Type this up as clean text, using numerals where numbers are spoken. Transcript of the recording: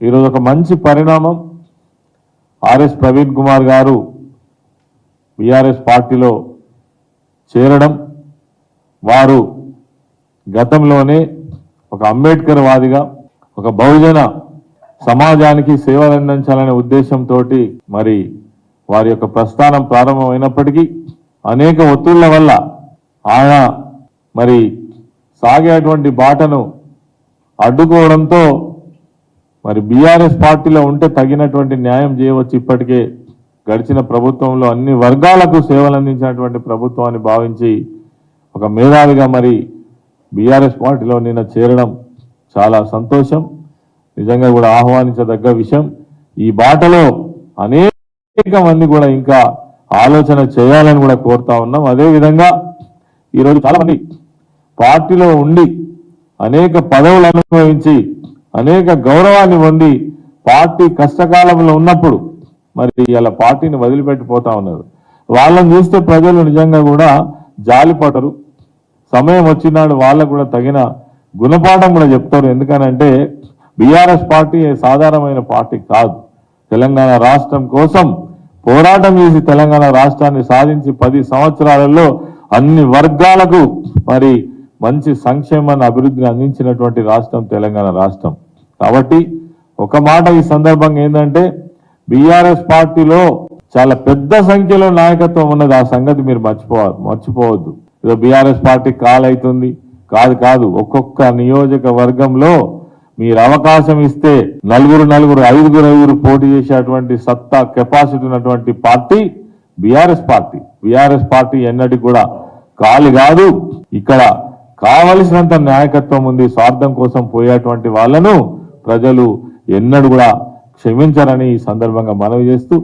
ఈరోజు ఒక మంచి పరిణామం. ఆర్ఎస్ ప్రవీణ్ కుమార్ గారు బీఆర్ఎస్ పార్టీలో చేరడం, వారు గతంలోనే ఒక అంబేద్కర్ వాదిగా, ఒక బహుజన సమాజానికి సేవలు అందించాలనే ఉద్దేశంతో మరి వారి యొక్క ప్రస్థానం ప్రారంభమైనప్పటికీ అనేక ఒత్తిళ్ల వల్ల ఆయన మరి సాగేటువంటి బాటను అడ్డుకోవడంతో మరి బీఆర్ఎస్ పార్టీలో ఉంటే తగినటువంటి న్యాయం చేయవచ్చు. ఇప్పటికే గడిచిన ప్రభుత్వంలో అన్ని వర్గాలకు సేవలు అందించినటువంటి ప్రభుత్వాన్ని భావించి ఒక మేధావిగా మరి బీఆర్ఎస్ పార్టీలో నిన్న చేరడం చాలా సంతోషం, నిజంగా కూడా ఆహ్వానించదగ్గ విషయం. ఈ బాటలో అనేక మంది కూడా ఇంకా ఆలోచన చేయాలని కూడా కోరుతా ఉన్నాం. అదేవిధంగా ఈరోజు చాలా మంది పార్టీలో ఉండి అనేక పదవులు అనుభవించి అనేక గౌరవాన్ని పొంది పార్టీ కష్టకాలంలో ఉన్నప్పుడు మరి ఇలా పార్టీని వదిలిపెట్టిపోతా ఉన్నారు. వాళ్ళని చూస్తే ప్రజలు నిజంగా కూడా జాలిపడరు. సమయం వచ్చినాడు వాళ్ళకు కూడా తగిన గుణపాఠం కూడా చెప్తారు. ఎందుకనంటే బీఆర్ఎస్ పార్టీ సాధారణమైన పార్టీ కాదు. తెలంగాణ రాష్ట్రం కోసం పోరాటం చేసి తెలంగాణ రాష్ట్రాన్ని సాధించి 10 సంవత్సరాలలో అన్ని వర్గాలకు మరి మంచి సంక్షేమాన్ని అభివృద్ధిని అందించినటువంటి రాష్ట్రం తెలంగాణ రాష్ట్రం. కాబట్టి ఒక మాట ఈ సందర్భంగా ఏంటంటే బీఆర్ఎస్ పార్టీలో చాలా పెద్ద సంఖ్యలో నాయకత్వం ఉన్నది. ఆ సంగతి మీరు మర్చిపోవద్దు. ఏదో బీఆర్ఎస్ పార్టీ కాలవుతుంది కాదు. ఒక్కొక్క నియోజకవర్గంలో మీరు అవకాశం ఇస్తే నలుగురు 5 పోటీ చేసేటువంటి సత్తా కెపాసిటీ ఉన్నటువంటి party BRS party. BRS party ఎన్నటికి కూడా కాలి కాదు. ఇక్కడ కావలసినంత నాయకత్వం ఉంది. స్వార్థం కోసం పోయేటువంటి వాళ్ళను ప్రజలు ఎన్నడూ కూడా క్షమించరని ఈ సందర్భంగా మనవి చేస్తూ